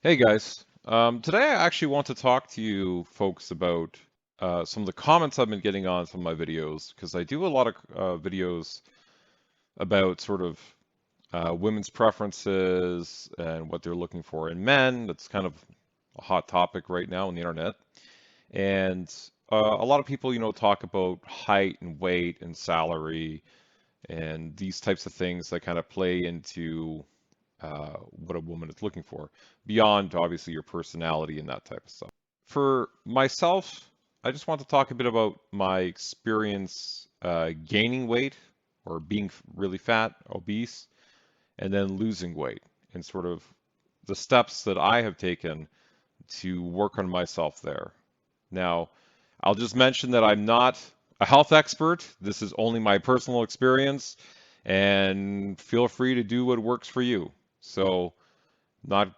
Hey guys, today I actually want to talk to you folks about some of the comments I've been getting on some of my videos because I do a lot of videos about sort of women's preferences and what they're looking for in men. That's kind of a hot topic right now on the internet. And a lot of people, talk about height and weight and salary and these types of things that kind of play into what a woman is looking for, beyond obviously your personality and that type of stuff. For myself, I just want to talk a bit about my experience gaining weight or being really fat, obese, and then losing weight, and sort of the steps that I have taken to work on myself there. Now, I'll just mention that I'm not a health expert. This is only my personal experience, and feel free to do what works for you. So, not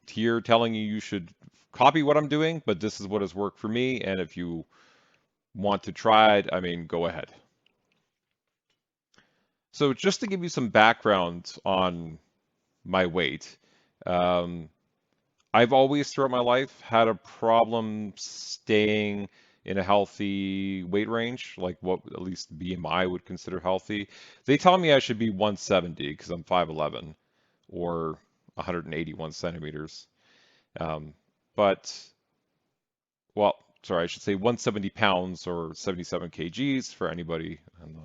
here telling you should copy what I'm doing, but this is what has worked for me. And if you want to try it, I mean, go ahead. So, just to give you some background on my weight, um, I've always throughout my life had a problem staying in a healthy weight range, like what at least BMI would consider healthy. They tell me I should be 170 because I'm 5'11 or 181 centimeters. Um, but, well, sorry, I should say 170 pounds or 77 kgs for anybody on the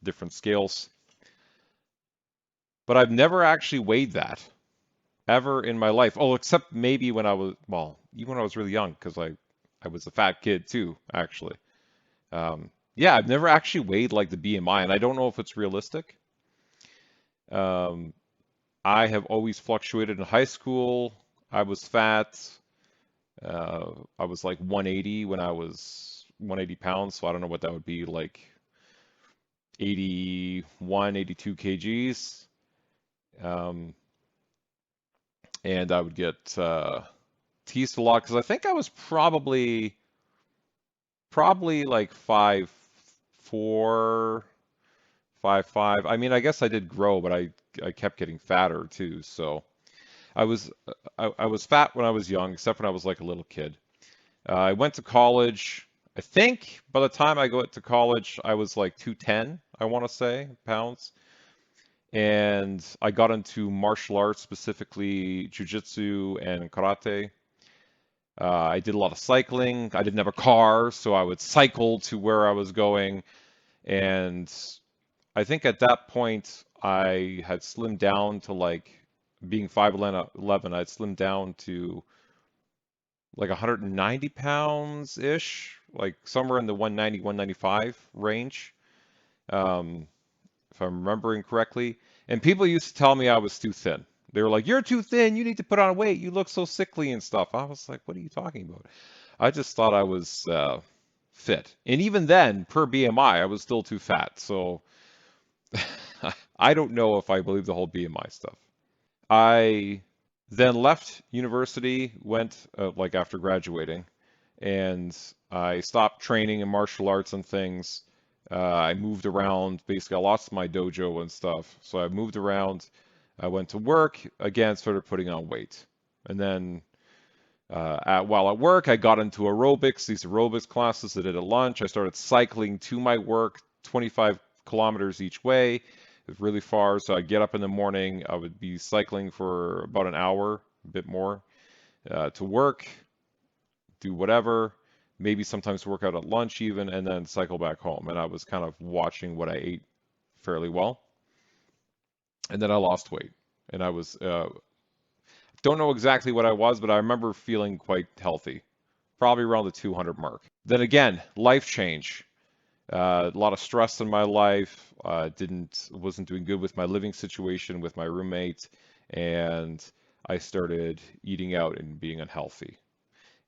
different scales. But I've never actually weighed that ever in my life. Oh, except maybe when I was, well, even when I was really young, because I was a fat kid too, actually. Yeah, I've never actually weighed like the BMI, and I don't know if it's realistic. Um, I have always fluctuated in high school. I was fat. I was like 180 when I was 180 pounds, so I don't know what that would be like 81, 82 kgs. Um, and I would get teased a lot because I think I was probably like 5'4", 5'5". I mean, I guess I did grow, but I kept getting fatter too. So I was I was fat when I was young, except when I was like a little kid. I went to college. I think by the time I got to college, I was like 210, I want to say, pounds. And I got into martial arts, specifically jujitsu and karate. I did a lot of cycling. I didn't have a car, so I would cycle to where I was going. And I think at that point, I had slimmed down to like being 5'11", I'd slimmed down to like 190 pounds ish, like somewhere in the 190, 195 range, um, if I'm remembering correctly. And people used to tell me I was too thin. They were like, "You're too thin. You need to put on weight. You look so sickly and stuff." I was like, "What are you talking about?" I just thought I was fit. And even then, per BMI, I was still too fat. So I don't know if I believe the whole BMI stuff. I then left university, went like after graduating, and I stopped training in martial arts and things. I moved around. Basically, I lost my dojo and stuff. So I moved around. I went to work again, started putting on weight, and then while at work, I got into aerobics. These aerobics classes I did at lunch. I started cycling to my work, 25 kilometers each way. It was really far, so I'd get up in the morning. I would be cycling for about an hour, a bit more, to work, do whatever, maybe sometimes work out at lunch even, and then cycle back home. And I was kind of watching what I ate fairly well. And then I lost weight. And I was, don't know exactly what I was, but I remember feeling quite healthy, probably around the 200 mark. Then again, life change. A lot of stress in my life. Wasn't doing good with my living situation with my roommate, and I started eating out and being unhealthy,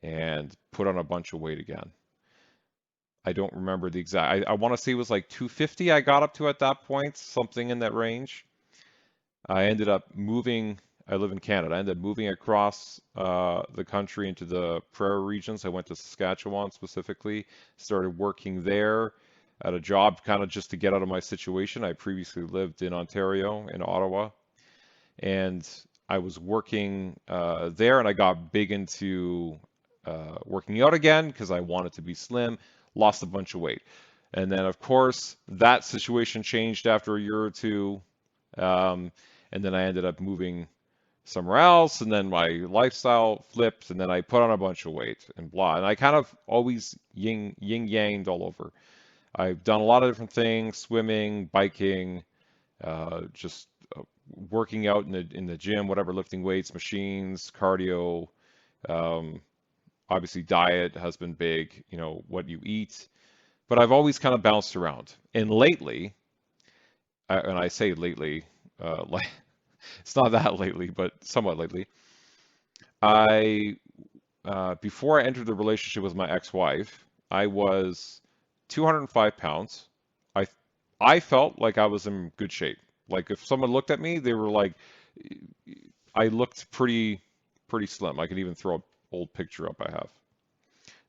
and put on a bunch of weight again. I don't remember the exact. I want to say it was like 250 I got up to at that point, something in that range. I ended up moving. I live in Canada. I ended up moving across the country into the prairie regions. I went to Saskatchewan specifically, started working there at a job kind of just to get out of my situation. I previously lived in Ontario, in Ottawa, and I was working there, and I got big into working out again because I wanted to be slim, lost a bunch of weight. And then, of course, that situation changed after a year or two. Um, and then I ended up moving somewhere else, and then my lifestyle flipped, and then I put on a bunch of weight and blah. And I kind of always yin yanged all over. I've done a lot of different things: swimming, biking, just working out in the gym, whatever, lifting weights, machines, cardio. Um, Obviously, diet has been big. What you eat, but I've always kind of bounced around. And lately, and I say lately, like it's not that lately, but somewhat lately, I before I entered the relationship with my ex-wife, I was 205 pounds. I I felt like I was in good shape. Like if someone looked at me, they were like, I looked pretty slim. I could even throw an old picture up I have.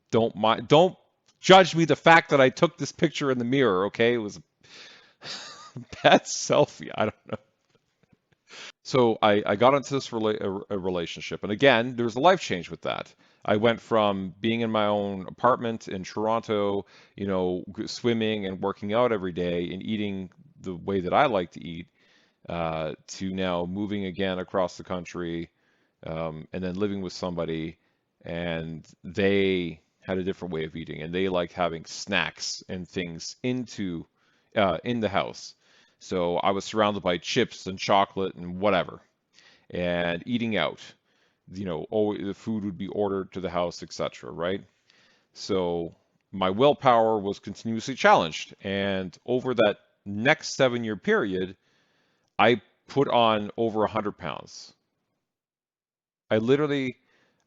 Don't judge me the fact that I took this picture in the mirror, okay? It was a bad selfie. I don't know. So I got into this a relationship, and again, there was a life change with that. I went from being in my own apartment in Toronto, swimming and working out every day and eating the way that I like to eat, to now moving again across the country, and then living with somebody, and they had a different way of eating, and they liked having snacks and things in the house. So I was surrounded by chips and chocolate and whatever, and eating out. Always, the food would be ordered to the house, etc. Right? So my willpower was continuously challenged, and over that next 7 year period, I put on over 100 pounds. I literally,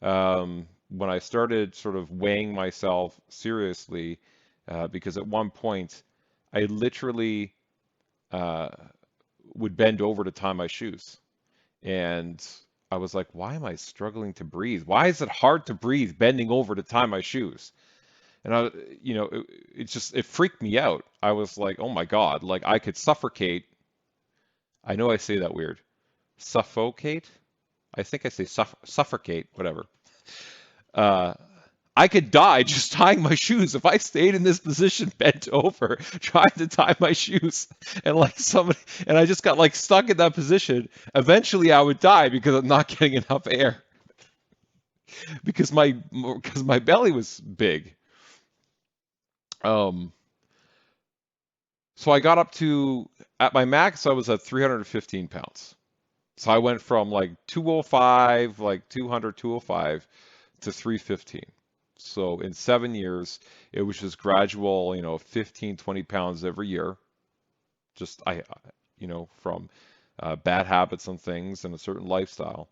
when I started sort of weighing myself seriously, because at one point I literally uh, would bend over to tie my shoes. And I was like, why am I struggling to breathe? Why is it hard to breathe bending over to tie my shoes? And it freaked me out. I was like, oh my God, like I could suffocate. I know I say that weird. Suffocate? I think I say suffocate, whatever. Uh, I could die just tying my shoes if I stayed in this position bent over trying to tie my shoes and like somebody and I just got like stuck in that position. Eventually I would die because I'm not getting enough air because my belly was big. Um so I got up to at my max I was at 315 pounds. So I went from like 205, like 200, 205 to 315. So in 7 years, it was just gradual, 15, 20 pounds every year. Just from bad habits and things and a certain lifestyle.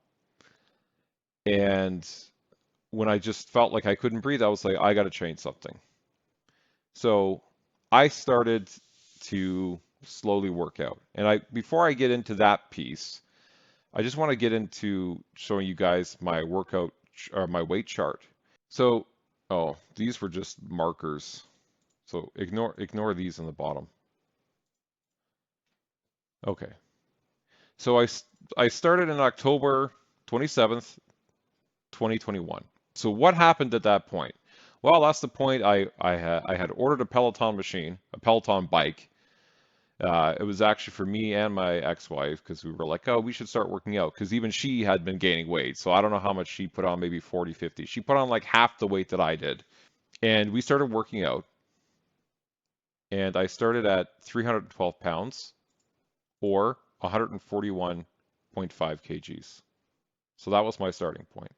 And when I just felt like I couldn't breathe, I was like, I got to change something. So I started to slowly work out. And before I get into that piece, I just want to get into showing you guys my workout or my weight chart. So, oh, these were just markers. So ignore these in the bottom. Okay. So I started in October 27th, 2021. So what happened at that point? Well, that's the point I had ordered a Peloton machine, a Peloton bike. It was actually for me and my ex-wife because we were like, oh, we should start working out because even she had been gaining weight. So I don't know how much she put on, maybe 40, 50. She put on like half the weight that I did. And we started working out, and I started at 312 pounds or 141.5 kgs. So that was my starting point.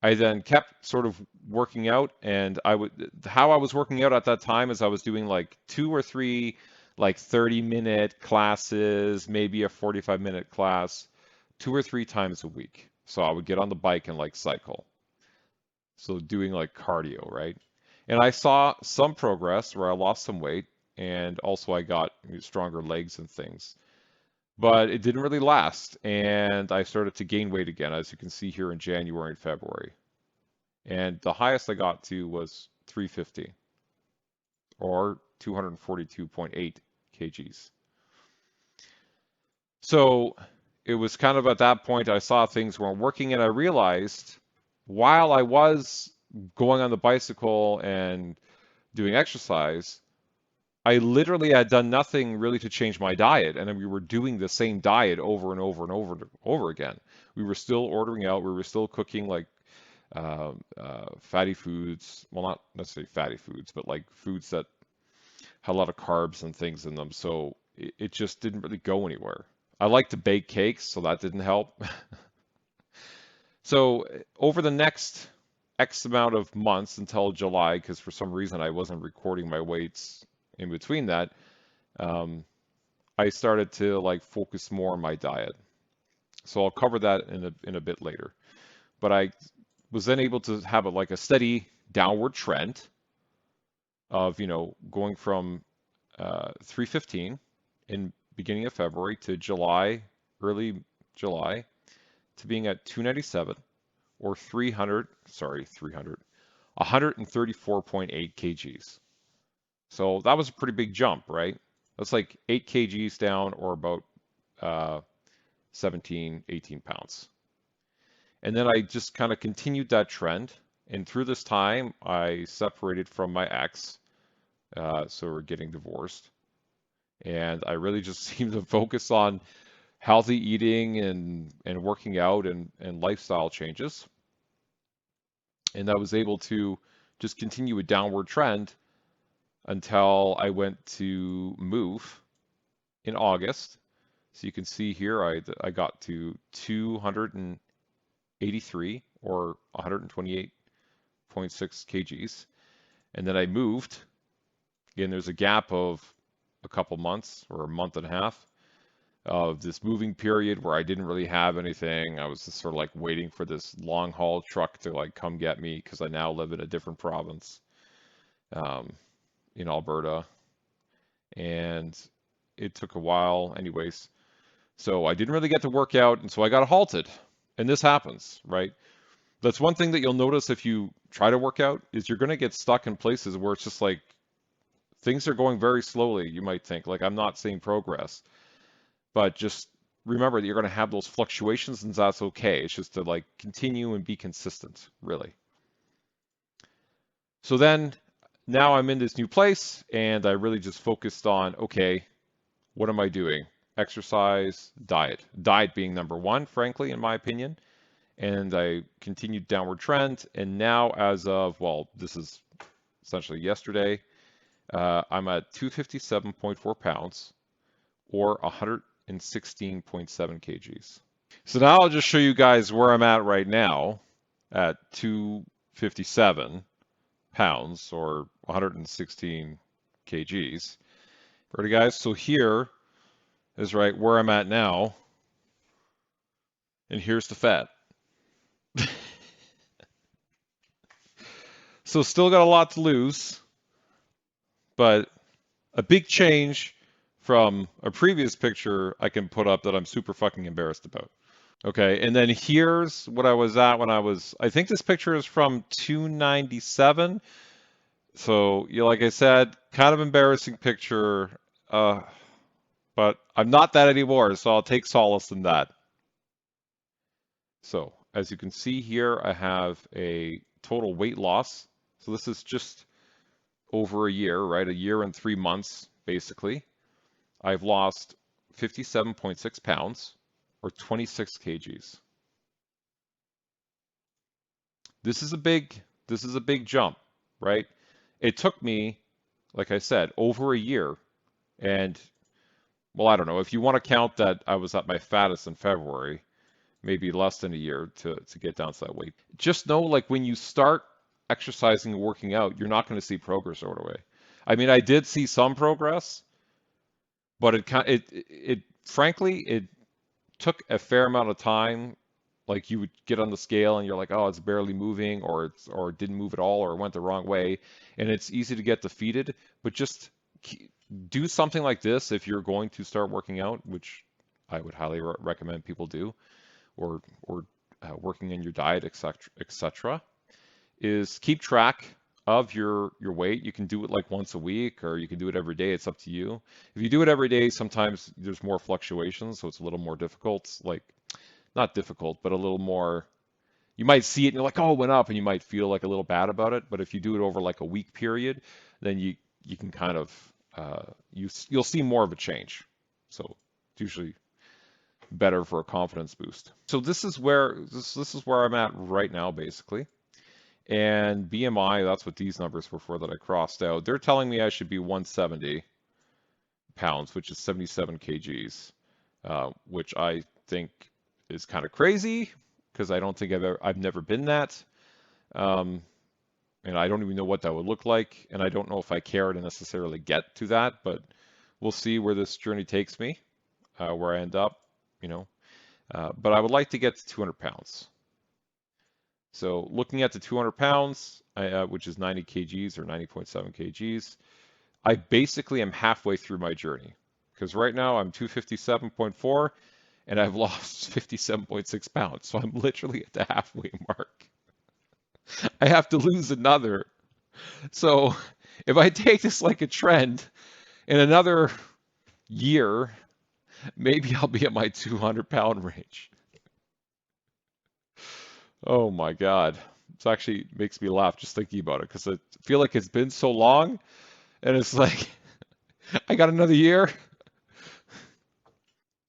I then kept sort of working out, and how I was working out at that time is I was doing like two or three like 30-minute classes, maybe a 45-minute class, two or three times a week. So I would get on the bike and like cycle. So doing like cardio, right? And I saw some progress where I lost some weight and also I got stronger legs and things. But it didn't really last. And I started to gain weight again, as you can see here in January and February. And the highest I got to was 350 or 242.8 kgs. So it was kind of at that point I saw things weren't working, and I realized while I was going on the bicycle and doing exercise, I literally had done nothing really to change my diet, and then we were doing the same diet over and over and over and over again. We were still ordering out, we were still cooking like fatty foods. Well, not necessarily fatty foods, but like foods that had a lot of carbs and things in them. So it just didn't really go anywhere. I like to bake cakes, so that didn't help. So over the next X amount of months until July, because for some reason I wasn't recording my weights in between that, um, I started to like focus more on my diet. So I'll cover that in a bit later. But I was then able to have like a steady downward trend of, going from 315 in beginning of February to July, early July, to being at 297 or 134.8 kgs. So that was a pretty big jump, right? That's like 8 kgs down or about uh, 17, 18 pounds. And then I just kind of continued that trend. And through this time, I separated from my ex. So we're getting divorced. And I really just seemed to focus on healthy eating and working out and lifestyle changes. And I was able to just continue a downward trend until I went to move in August. So you can see here I got to 283 or 128.6 kgs. And then I moved. Again, there's a gap of a couple months or a month and a half of this moving period where I didn't really have anything. I was just sort of like waiting for this long haul truck to like come get me because I now live in a different province um, in Alberta. And it took a while anyways. So I didn't really get to work out, and so I got halted. And this happens, right? That's one thing that you'll notice if you try to work out is you're going to get stuck in places where it's just like things are going very slowly. You might think like I'm not seeing progress, but just remember that you're going to have those fluctuations, and that's okay. It's just to like continue and be consistent, really. So then now I'm in this new place, and I really just focused on, okay, what am I doing? Exercise, diet. Diet being number one, frankly, in my opinion. And I continued downward trend. And now, as of, well, this is essentially yesterday, I'm at 257.4 pounds or 116.7 kgs. So now I'll just show you guys where I'm at right now at 257 pounds or 116 kgs. Ready, guys? So here is right where I'm at now, and here's the fat. So still got a lot to lose, but a big change from a previous picture I can put up that I'm super fucking embarrassed about. Okay, and then here's what I was at when I think this picture is from 297. So, like I said, kind of embarrassing picture, but I'm not that anymore, so I'll take solace in that. So, as you can see here, I have a total weight loss. So this is just over a year, right? A year and 3 months, basically. I've lost 57.6 pounds or 26 kgs. This is a big jump, right? It took me, like I said, over a year. And, well, I don't know. If you want to count that I was at my fattest in February, maybe less than a year to get down to that weight. Just know, like, when you start exercising and working out, you're not going to see progress right away. I mean, I did see some progress, but it frankly, it took a fair amount of time. Like you would get on the scale and you're like, oh, it's barely moving, or it didn't move at all, or it went the wrong way, and it's easy to get defeated. But just do something like this if you're going to start working out, which I would highly recommend people do, or working in your diet, etc., etc. Is keep track of your weight. You can do it like once a week, or you can do it every day. It's up to you. If you do it every day, sometimes there's more fluctuations, so it's a little more difficult. Like not difficult, but a little more. You might see it and you're like, oh, it went up, and you might feel like a little bad about it. But if you do it over like a week period, then you can kind of you'll see more of a change. So it's usually better for a confidence boost. So this is where I'm at right now, basically. And BMI, that's what these numbers were for that I crossed out. They're telling me I should be 170 pounds, which is 77 kgs, which I think is kind of crazy because I don't think I've never been that. Um, and I don't even know what that would look like. And I don't know if I care to necessarily get to that, but we'll see where this journey takes me, where I end up, you know. But I would like to get to 200 pounds. So looking at the 200 pounds, which is 90 kgs or 90.7 kgs, I basically am halfway through my journey because right now I'm 257.4 and I've lost 57.6 pounds. So I'm literally at the halfway mark. I have to lose another. So if I take this like a trend in another year, maybe I'll be at my 200-pound range. Oh my God. It actually makes me laugh just thinking about it because I feel like it's been so long and it's like I got another year.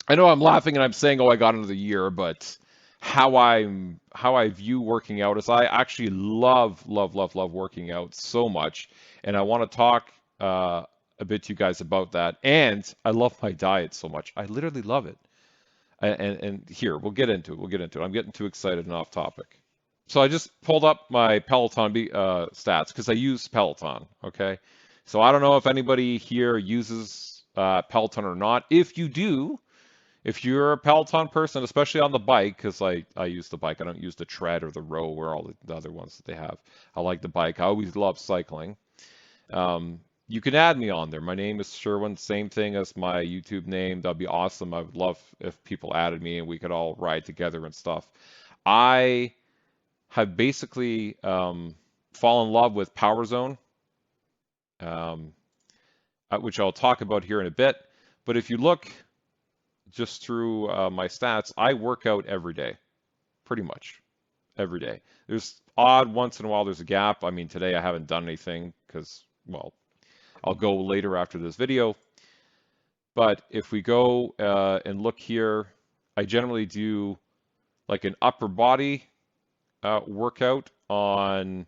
I know I'm laughing and I'm saying, "Oh, I got another year," but how I view working out is I actually love working out so much, and I want to talk a bit to you guys about that. And I love my diet so much. I literally love it. And here we'll get into it. We'll get into it. I'm getting too excited and off topic. So I just pulled up my Peloton stats because I use Peloton. Okay, so I don't know if anybody here uses Peloton or not. If you do, if you're a Peloton person, especially on the bike, because I use the bike, I don't use the tread or the row or all the other ones that they have. I like the bike. I always love cycling. You can add me on there. My name is Sherwin, same thing as my YouTube name. That'd be awesome. I would love if people added me and we could all ride together and stuff. I have basically fallen in love with Power Zone, um, which I'll talk about here in a bit. But if you look just through my stats, I work out every day, pretty much every day. There's odd once in a while there's a gap. I mean, today I haven't done anything because, well, I'll go later after this video. But if we go and look here, I generally do like an upper body workout on,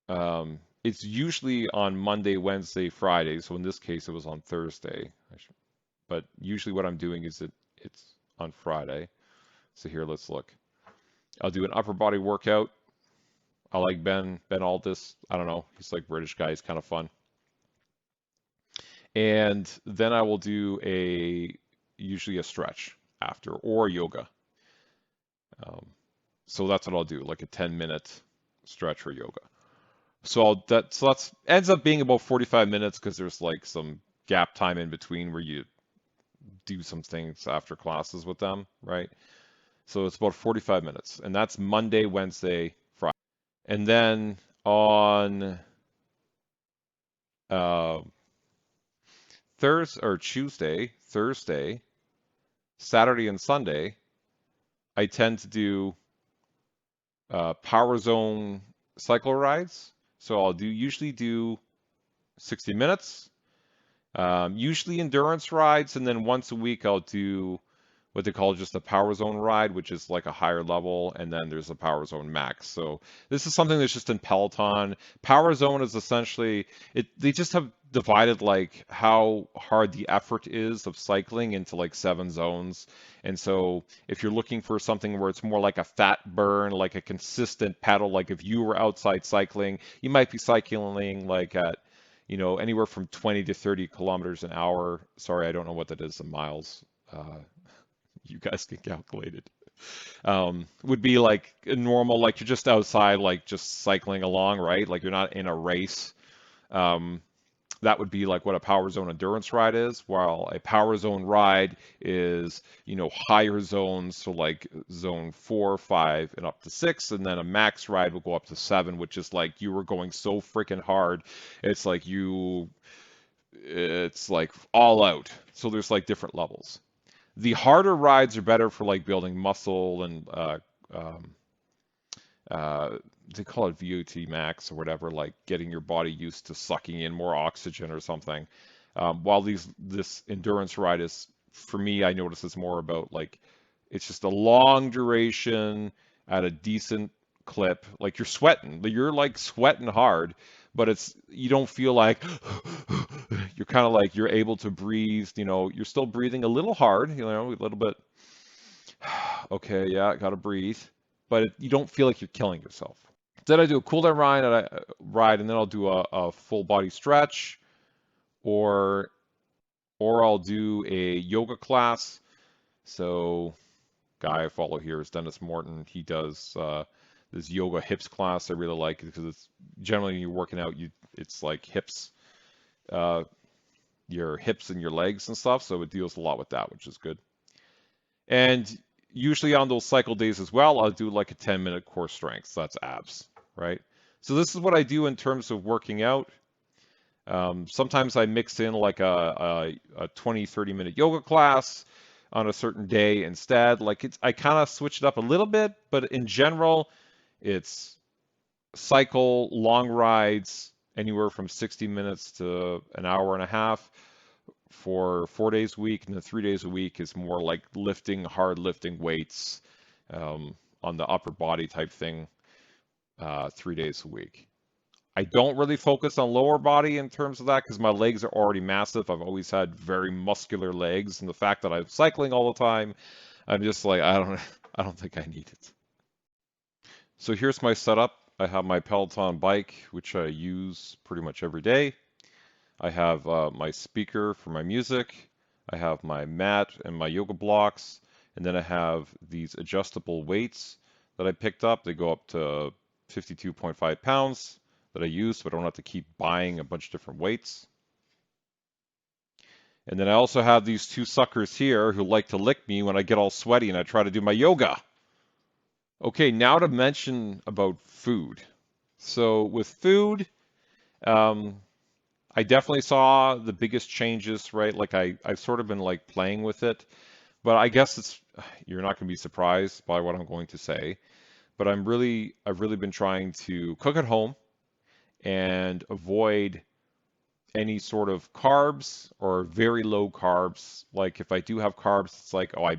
it's usually on Monday, Wednesday, Friday. So in this case, it was on Thursday. But usually what I'm doing is it's on Friday. So here, let's look. I'll do an upper body workout. I like Ben Aldis. I don't know. He's like British guy. He's kind of fun. And then I will do usually a stretch after or yoga. Um, so that's what I'll do, like a 10-minute stretch or yoga. So that's ends up being about 45 minutes because there's like some gap time in between where you do some things after classes with them, right? So it's about 45 minutes, and that's Monday, Wednesday, Friday. And then on uh, Thursday or Tuesday, Thursday, Saturday, and Sunday, I tend to do Power Zone cycle rides. So I'll usually do 60 minutes, usually endurance rides, and then once a week I'll do what they call just a Power Zone ride, which is like a higher level, and then there's a Power Zone Max. So this is something that's just in Peloton. Power Zone is essentially they just have divided like how hard the effort is of cycling into like 7 zones. And so if you're looking for something where it's more like a fat burn, like a consistent pedal, like if you were outside cycling, you might be cycling like at anywhere from 20 to 30 kilometers an hour. Sorry, I don't know what that is in miles. You guys can calculate it. Would be like a normal, like you're just outside, like just cycling along, right? Like you're not in a race. Um, that would be like what a power zone endurance ride is, while a power zone ride is, higher zones, so like zone 4, 5, and up to 6, and then a max ride will go up to 7, which is like you were going so freaking hard. It's like it's like all out. So there's like different levels. The harder rides are better for like building muscle and um, uh, they call it VO2 max or whatever, like getting your body used to sucking in more oxygen or something. While this endurance ride is, for me, I notice it's more about like it's just a long duration at a decent clip. Like you're like sweating hard, but you don't feel like you're kind of like you're able to breathe. You're still breathing a little hard, a little bit. Okay, yeah, gotta breathe, but you don't feel like you're killing yourself. Then I do a cool down ride, and then I'll do a full body stretch, or I'll do a yoga class. So, guy I follow here is Dennis Morton. He does this yoga hips class. I really like it because it's generally when you're working out, it's like hips, uh, your hips and your legs and stuff. So it deals a lot with that, which is good. And usually on those cycle days as well, I'll do like a 10-minute core strength. So that's abs, right? So this is what I do in terms of working out. Sometimes I mix in like a 20, 30-minute yoga class on a certain day instead. Like I kind of switch it up a little bit, but in general, it's cycle, long rides, anywhere from 60 minutes to an hour and a half for 4 days a week, and then 3 days a week is more like hard lifting weights on the upper body type thing, 3 days a week. I don't really focus on lower body in terms of that because my legs are already massive. I've always had very muscular legs, and the fact that I'm cycling all the time, I'm just like, I don't think I need it. So here's my setup. I have my Peloton bike, which I use pretty much every day. I have my speaker for my music. I have my mat and my yoga blocks. And then I have these adjustable weights that I picked up. They go up to 52.5 pounds that I use, so I don't have to keep buying a bunch of different weights. And then I also have these two suckers here who like to lick me when I get all sweaty and I try to do my yoga. Okay, now to mention about food. So with food, um, I definitely saw the biggest changes, right? Like I've sort of been like playing with it, but I guess you're not going to be surprised by what I'm going to say. But I've really been trying to cook at home and avoid any sort of carbs or very low carbs. Like if I do have carbs, it's like, oh, I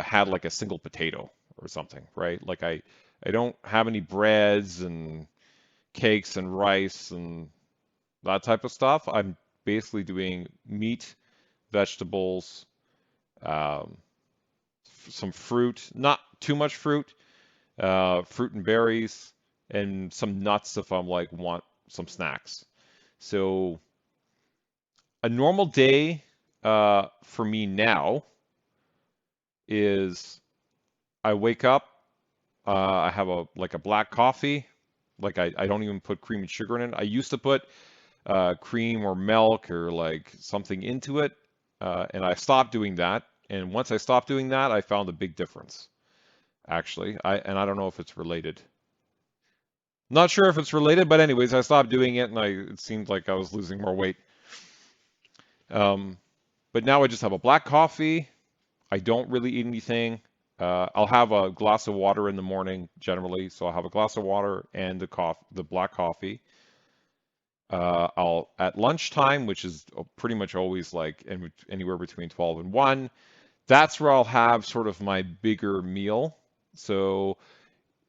had like a single potato or something, right? Like I don't have any breads and cakes and rice and that type of stuff. I'm basically doing meat, vegetables, um, some fruit, not too much fruit, fruit and berries, and some nuts if I'm like want some snacks. So a normal day for me now is I wake up, I have a black coffee, like I don't even put cream and sugar in it. I used to put cream or milk or like something into it, and I stopped doing that. And once I stopped doing that, I found a big difference, actually. I don't know if it's related. Not sure if it's related, but anyways, I stopped doing it, and it seemed like I was losing more weight. Um, but now I just have a black coffee. I don't really eat anything. I'll have a glass of water in the morning generally, so I'll have a glass of water and the black coffee. I'll at lunchtime, which is pretty much always like anywhere between 12 and 1. That's where I'll have sort of my bigger meal. So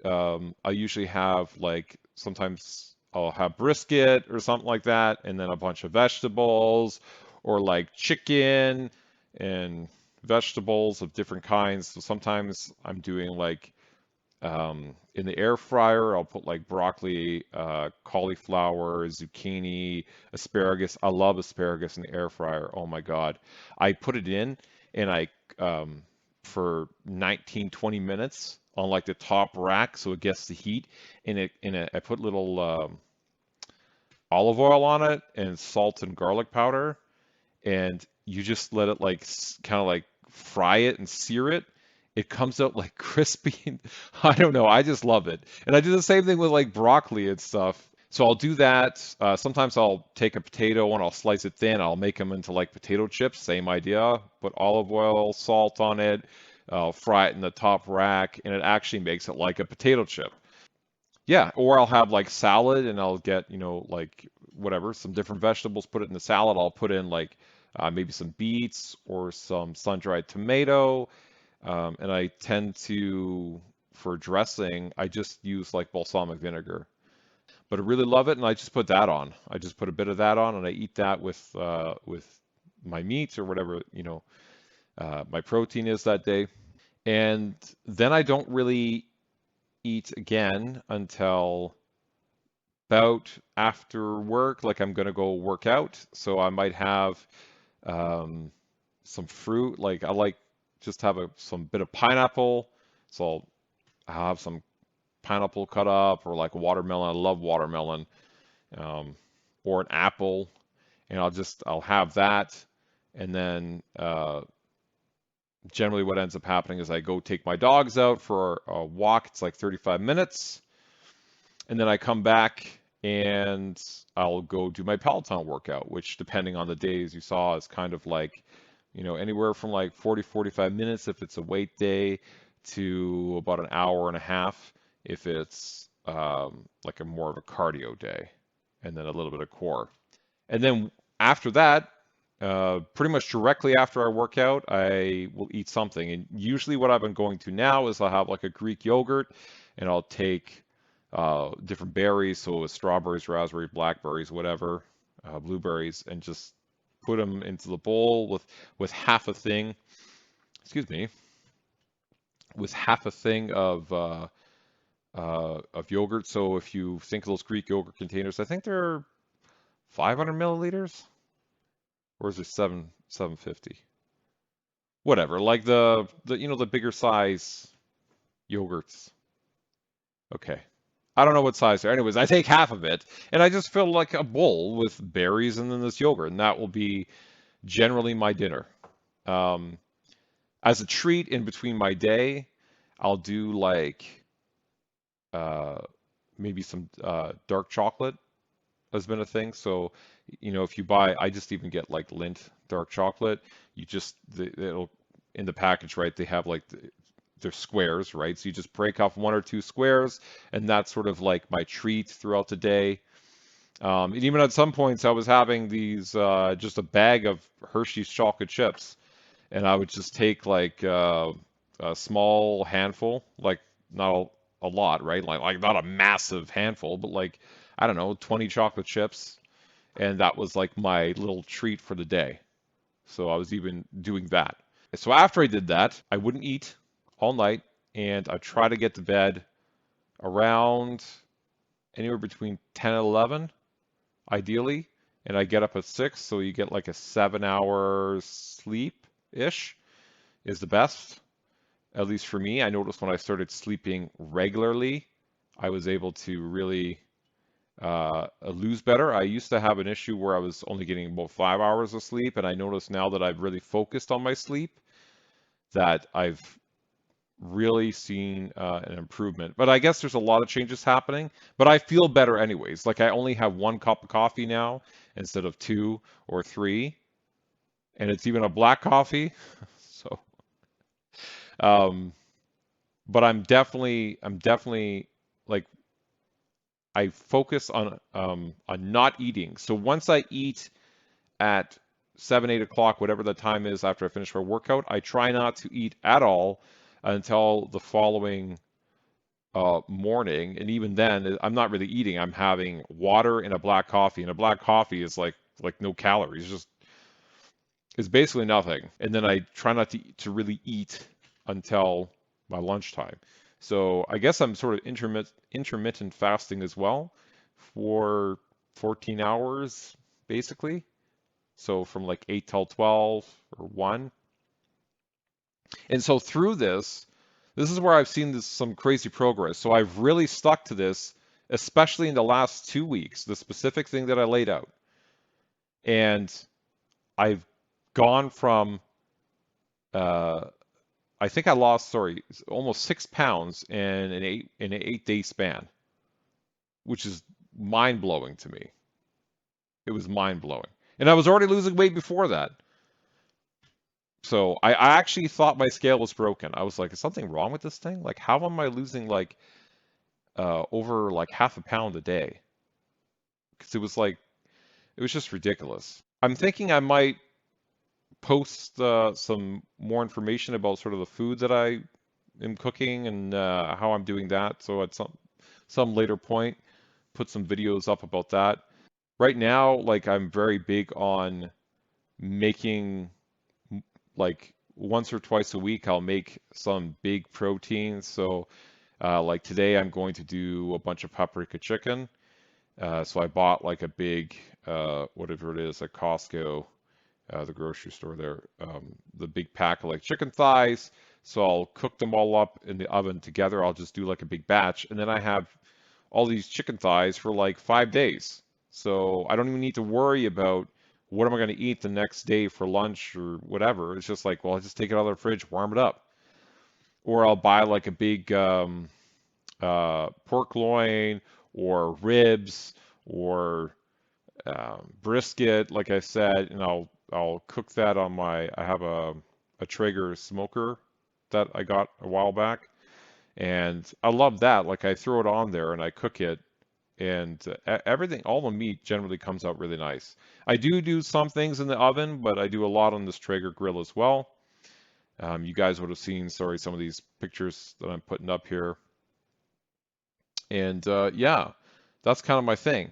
I usually have like sometimes I'll have brisket or something like that, and then a bunch of vegetables, or like chicken and vegetables of different kinds. So sometimes I'm doing like in the air fryer, I'll put like broccoli, cauliflower, zucchini, asparagus. I love asparagus in the air fryer. Oh my God. I put it in and for 19, 20 minutes on like the top rack so it gets the heat. And I put little olive oil on it and salt and garlic powder, and you just let it like kind of like fry it and sear it. It comes out like crispy. I don't know. I just love it. And I do the same thing with like broccoli and stuff. So I'll do that. Sometimes I'll take a potato and I'll slice it thin. I'll make them into like potato chips. Same idea. Put olive oil, salt on it. I'll fry it in the top rack, and it actually makes it like a potato chip. Yeah, or I'll have like salad and I'll get, like whatever, some different vegetables, put it in the salad. I'll put in like maybe some beets or some sun-dried tomato. And I tend to, for dressing, I just use like balsamic vinegar. But I really love it, and I just put that on. I just put a bit of that on, and I eat that with my meat or whatever, my protein is that day. And then I don't really eat again until about after work, like I'm gonna go work out. So I might have um, some fruit. Like I like just have some bit of pineapple. So I'll have some pineapple cut up or like watermelon. I love watermelon. Um, or an apple, and I'll have that, and then generally what ends up happening is I go take my dogs out for a walk. It's like 35 minutes. And then I come back and I'll go do my Peloton workout, which depending on the days you saw is kind of like, anywhere from like 40, 45 minutes if it's a weight day to about an hour and a half if it's like a more of a cardio day, and then a little bit of core. And then after that, pretty much directly after I work out, I will eat something. And usually what I've been going to now is I'll have like a Greek yogurt and I'll take different berries, so strawberries, raspberries, blackberries, whatever, blueberries, and just put them into the bowl with half a thing, excuse me, with half a thing of yogurt. So if you think of those Greek yogurt containers, I think they're 500 milliliters, or is it 750? Whatever, like the bigger size yogurts. Okay. I don't know what size they're. Anyways, I take half of it and I just fill like a bowl with berries and then this yogurt, and that will be generally my dinner. Um, as a treat in between my day, I'll do like uh, maybe some dark chocolate has been a thing. So, if you buy, I just even get like Lindt dark chocolate. It'll in the package, right? They have like they're squares, right? So you just break off one or two squares, and that's sort of like my treat throughout the day. And even at some points, I was having these just a bag of Hershey's chocolate chips, and I would just take like a small handful, like not a lot, right? Like not a massive handful, but like I don't know, 20 chocolate chips, and that was like my little treat for the day. So I was even doing that. So after I did that, I wouldn't eat all night, and I try to get to bed around anywhere between 10 and 11, ideally, and I get up at 6, so you get like a 7 hour sleep-ish is the best, at least for me. I noticed when I started sleeping regularly, I was able to really lose better. I used to have an issue where I was only getting about 5 hours of sleep, and I noticed now that I've really focused on my sleep that I've really seen an improvement. But I guess there's a lot of changes happening, but I feel better anyways. Like I only have one cup of coffee now instead of two or three, and it's even a black coffee. So, um, but I'm definitely like I focus on not eating. So once I eat at 7, 8 o'clock, whatever the time is after I finish my workout, I try not to eat at all until the following morning. And even then, I'm not really eating. I'm having water and a black coffee, and a black coffee is like no calories. It's basically nothing. And then I try not to really eat until my lunchtime. So I guess I'm sort of intermittent fasting as well for 14 hours, basically. So from like 8 till 12 or 1. And so through this is where I've seen some crazy progress. So I've really stuck to this especially in the last 2 weeks, the specific thing that I laid out. And I've gone from, uh, I think I lost, sorry, almost 6 pounds in an 8 day span, which is mind blowing to me. It was mind blowing. And I was already losing weight before that. So I actually thought my scale was broken. I was like, is something wrong with this thing? Like, how am I losing like over like half a pound a day? Because it was just ridiculous. I'm thinking I might post some more information about sort of the food that I am cooking and how I'm doing that. So at some later point, put some videos up about that. Right now, like I'm very big on making like once or twice a week, I'll make some big proteins. So like today, I'm going to do a bunch of paprika chicken. So I bought like a big, whatever it is, at Costco, the grocery store there, the big pack of like chicken thighs. So I'll cook them all up in the oven together. I'll just do like a big batch, and then I have all these chicken thighs for like 5 days. So I don't even need to worry about what am I going to eat the next day for lunch or whatever. It's just like, well, I just take it out of the fridge, warm it up, or I'll buy like a big pork loin or ribs or brisket, like I said, and I'll cook that on my. I have a Traeger smoker that I got a while back, and I love that. Like I throw it on there and I cook it, and everything, all the meat generally comes out really nice. I do some things in the oven, but I do a lot on this Traeger grill as well. You guys would have seen, sorry, some of these pictures that I'm putting up here, and yeah, that's kind of my thing.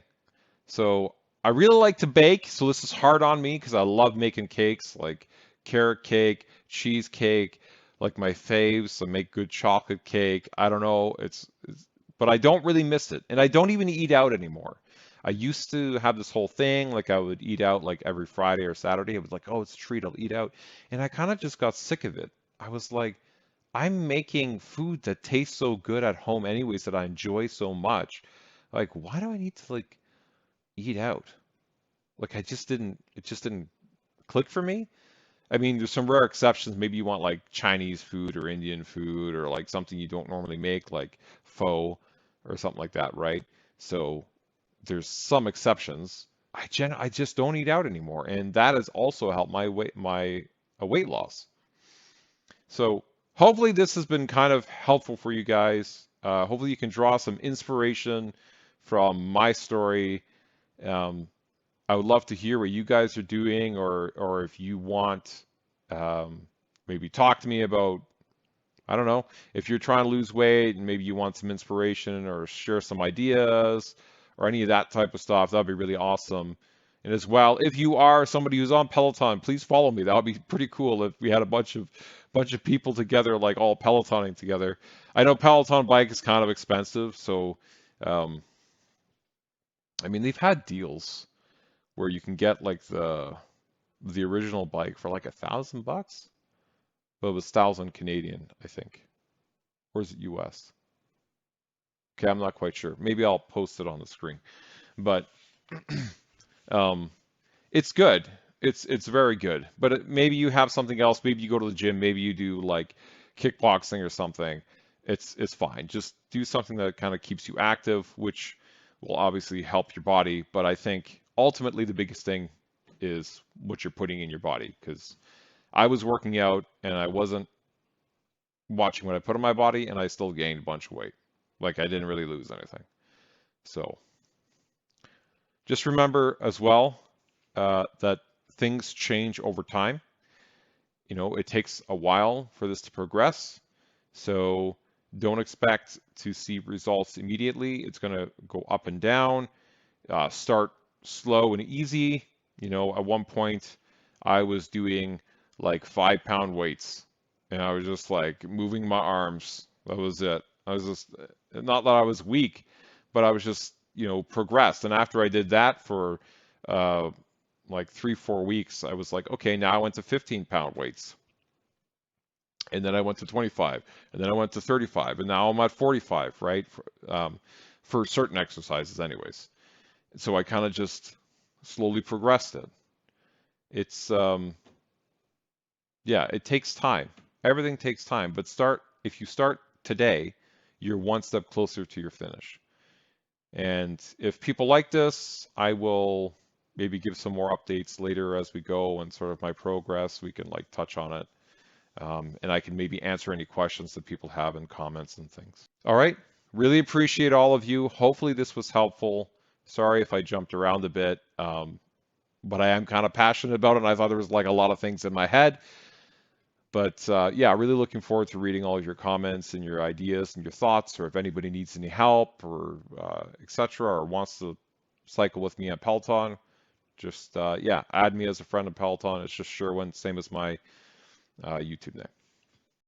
So I really like to bake, so this is hard on me because I love making cakes like carrot cake, cheesecake, like my faves. I make good chocolate cake. I don't know, but I don't really miss it, and I don't even eat out anymore. I used to have this whole thing, like I would eat out like every Friday or Saturday. I was like, oh, it's a treat, I'll eat out, and I kind of just got sick of it. I was like, I'm making food that tastes so good at home anyways that I enjoy so much. Like, why do I need to like eat out? Like it just didn't click for me. I mean, there's some rare exceptions. Maybe you want like Chinese food or Indian food or like something you don't normally make, like pho or something like that, right? So there's some exceptions. I just don't eat out anymore, and that has also helped my weight loss. So hopefully this has been kind of helpful for you guys. Hopefully you can draw some inspiration from my story. Um, I would love to hear what you guys are doing, or if you want, um, maybe talk to me about, I don't know, if you're trying to lose weight and maybe you want some inspiration or share some ideas or any of that type of stuff. That'd be really awesome. And as well, if you are somebody who's on Peloton, please follow me. That would be pretty cool if we had a bunch of people together, like all Pelotoning together. I know Peloton bike is kind of expensive, so um, I mean they've had deals where you can get like the original bike for like $1,000, but it was 1,000 Canadian, I think. Or is it US? Okay, I'm not quite sure. Maybe I'll post it on the screen. But um, it's good. It's very good. But maybe you have something else. Maybe you go to the gym. Maybe you do like kickboxing or something. It's fine. Just do something that kind of keeps you active, which will obviously help your body. But I think ultimately the biggest thing is what you're putting in your body. Because I was working out and I wasn't watching what I put on my body, and I still gained a bunch of weight. Like I didn't really lose anything. So just remember as well that things change over time. You know, it takes a while for this to progress. So don't expect to see results immediately. It's going to go up and down. Start slow and easy. You know, at one point I was doing like 5 pound weights and I was just like moving my arms. That was it. I was just, not that I was weak, but I was just, progressed. And after I did that for uh, like 3, 4 weeks, I was like, okay, now I went to 15 pound weights. And then I went to 25, and then I went to 35, and now I'm at 45, right? for certain exercises anyways. So I kind of just slowly progressed it. It's yeah, it takes time. Everything takes time, but if you start today, you're one step closer to your finish. And if people like this, I will maybe give some more updates later as we go and sort of my progress. We can like touch on it. And I can maybe answer any questions that people have in comments and things. All right. Really appreciate all of you. Hopefully this was helpful. Sorry if I jumped around a bit, but I am kind of passionate about it. And I thought there was like a lot of things in my head. But yeah, really looking forward to reading all of your comments and your ideas and your thoughts, or if anybody needs any help or etc., or wants to cycle with me at Peloton, just yeah, add me as a friend of Peloton. It's just Sherwin, same as my YouTube name.